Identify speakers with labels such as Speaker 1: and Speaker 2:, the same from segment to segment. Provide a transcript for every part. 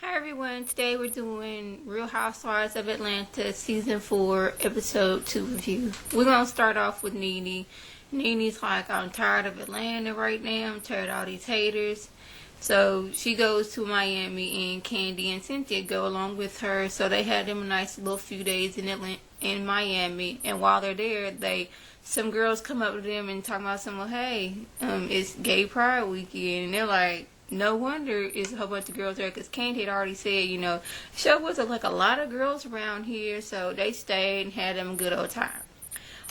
Speaker 1: Hi everyone, today we're doing Real Housewives of Atlanta Season 4 Episode 2 review. We're going to start off with Nene. Nene's like, I'm tired of Atlanta right now, I'm tired of all these haters. So she goes to Miami and Candy and Cynthia go along with her. So they had them a nice little few days in Miami. And while they're there, some girls come up to them and talk about something, hey, it's Gay Pride Weekend. And they're like, no wonder it's a whole bunch of girls there, because Candy had already said, show was like a lot of girls around here, so they stayed and had them a good old time.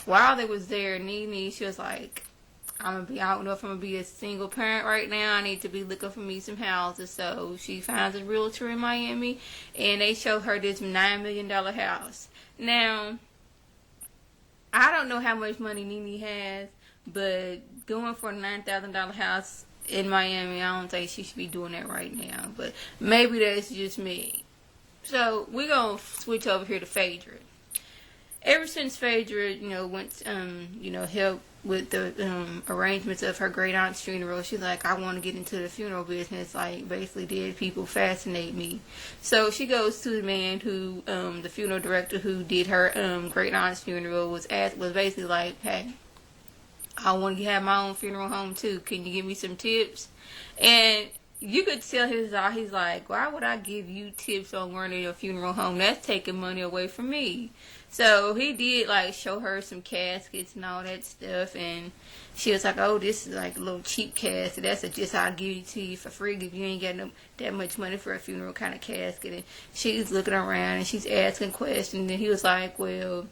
Speaker 1: While they was there, Nene, she was like, I don't know if I'm gonna be a single parent right now. I need to be looking for me some houses. So she finds a realtor in Miami, and they show her this $9 million house. Now, I don't know how much money Nene has, but going for a $9,000 house in Miami, I don't think she should be doing that right now, but maybe that's just me. So we're gonna switch over here to Phaedra. Ever since Phaedra, went help with the arrangements of her great aunt's funeral, she's like, I want to get into the funeral business. Like, basically, dead people fascinate me. So she goes to the man who, the funeral director who did her great aunt's funeral, was basically like, hey, I want to have my own funeral home too. Can you give me some tips? And you could tell he's like, why would I give you tips on running a funeral home? That's taking money away from me. So he did show her some caskets and all that stuff, and she was like, oh, this is like a little cheap casket. That's just I'll give it to you for free if you ain't got that much money for a funeral kind of casket. And she's looking around and she's asking questions, and he was like, well,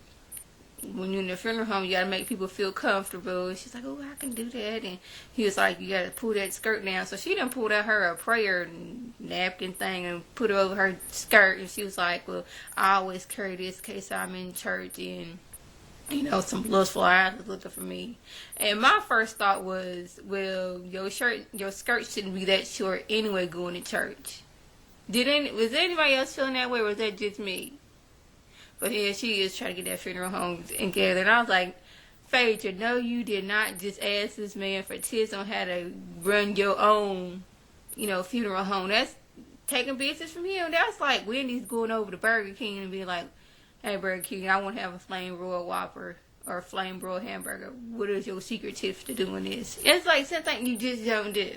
Speaker 1: when you're in the funeral home, you gotta make people feel comfortable. And she's like, oh, I can do that. And he was like, you gotta pull that skirt down. So she done pulled out her a prayer napkin thing and put it over her skirt. And she was like, well, I always carry this in case I'm in church and some lustful eyes is looking for me. And my first thought was, well, your skirt shouldn't be that short anyway going to church. Was anybody else feeling that way, or was that just me? But yeah, she is trying to get that funeral home together. And I was like, Phaedra, no, you did not just ask this man for tips on how to run your own, funeral home. That's taking business from him. That's like Wendy's going over to Burger King and being like, hey, Burger King, I want to have a flame broiled Whopper or a flame broiled hamburger. What is your secret tips to doing this? It's like something you just don't do.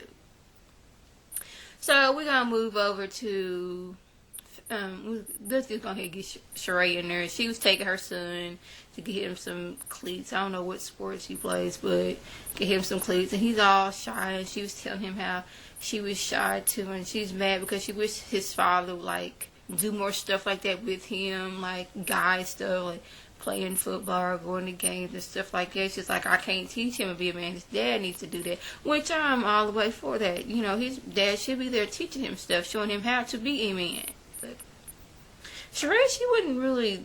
Speaker 1: So we're going to move over to... let's just go ahead and get Sheree in there. She was taking her son to get him some cleats. I don't know what sports he plays, but get him some cleats. And he's all shy. And she was telling him how she was shy too. And she's mad because she wished his father would, do more stuff like that with him. Like, guy stuff, like playing football or going to games and stuff like that. She's like, I can't teach him to be a man. His dad needs to do that. Which I'm all the way for that. His dad should be there teaching him stuff, showing him how to be a man. Sheree, she wasn't really,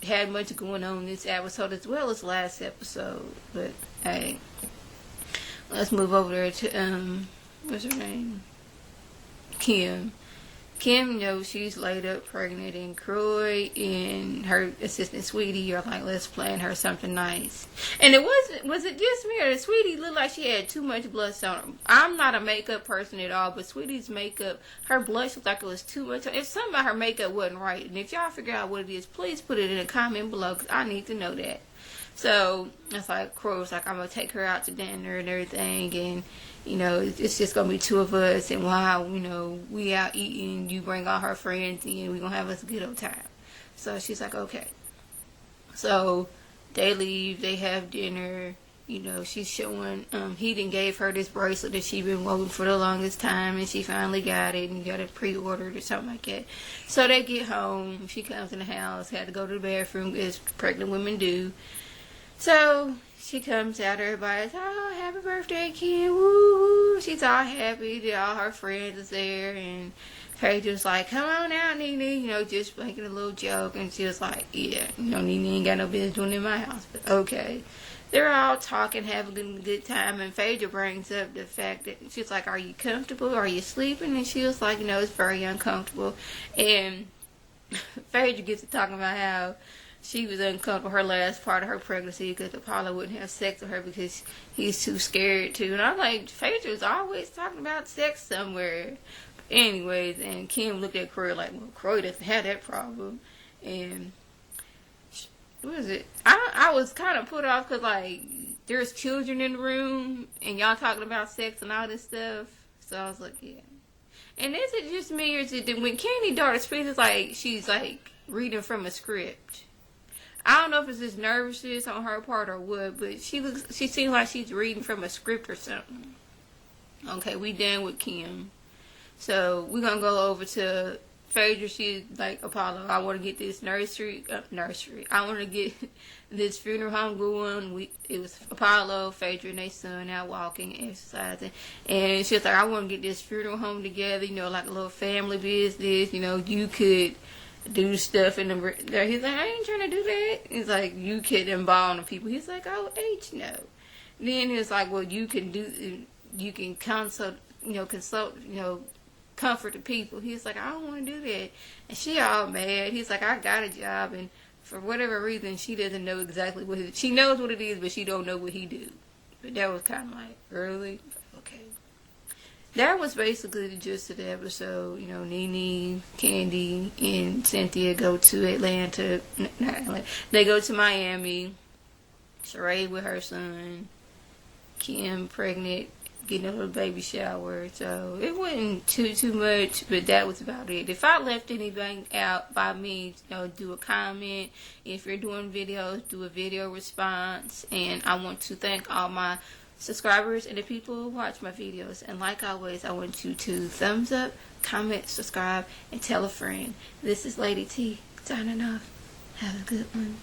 Speaker 1: had much going on this episode as well as last episode. But, hey, let's move over there to, what's her name? Kim. Kim, she's laid up pregnant, and Croy and her assistant Sweetie are like, let's plan her something nice. And was it just me, or did Sweetie look like she had too much blush on her? I'm not a makeup person at all, but Sweetie's makeup, her blush looked like it was too much. If something about her makeup wasn't right, and if y'all figure out what it is, please put it in a comment below, because I need to know that. So, it's like, Croy was like, I'm going to take her out to dinner and everything, and, it's just going to be two of us, and while, we out eating, you bring all her friends in, we're going to have us a good old time. So, she's like, okay. So, they leave, they have dinner, she's showing, he done gave her this bracelet that she's been wanting for the longest time, and she finally got it, and got it pre-ordered or something like that. So, they get home, she comes in the house, had to go to the bathroom, as pregnant women do. So, she comes out, everybody's, oh, happy birthday, Kim, woo. She's all happy, all her friends is there, and Paige's like, come on out, Nene, just making a little joke, and she was like, yeah, Nene ain't got no business doing it in my house, but okay. They're all talking, having a good time, and Phaedra brings up the fact that she's like, are you comfortable, are you sleeping, and she was like, it's very uncomfortable, and Phaedra gets to talking about how she was uncomfortable her last part of her pregnancy because Apollo wouldn't have sex with her because he's too scared to. And I'm like, Phaedra's always talking about sex somewhere. anyways, and Kim looked at Kroy like, well, Kroy doesn't have that problem. And what is it? I was kind of put off because, like, there's children in the room and y'all talking about sex and all this stuff. So I was like, yeah. And is it just me, or is it that when Candy daughter speaks, it's like she's like reading from a script? I don't know if it's just nervousness on her part or what, but she seems like she's reading from a script or something. Okay, we done with Kim. So we're gonna go over to Phaedra. She's like, Apollo, I want to get this nursery. I want to get this funeral home going. It was Apollo, Phaedra, and their son out walking, exercising, and she's like, I want to get this funeral home together. You know, like a little family business. You know, you could do stuff in the there. He's like, I ain't trying to do that. He's like, you could embalm the people. He's like, oh, H no. Then he's like, well, you can consult, comfort the people. He's like, I don't want to do that. And she all mad. He's like, I got a job, and for whatever reason, she doesn't know exactly what she knows what it is, but she don't know what he do. But that was kind of like, really? Okay. That was basically the gist of the episode. You know, Nene, Candy, and Cynthia go to Atlanta. Not Atlanta. They go to Miami. Sheree with her son. Kim pregnant, getting a little baby shower. So it wasn't too much, but that was about it. If I left anything out, by me, do a comment. If you're doing videos, do a video response. And I want to thank all my subscribers and the people who watch my videos. And like always, I want you to thumbs up, comment, subscribe, and tell a friend. This is Lady T signing off. Have a good one.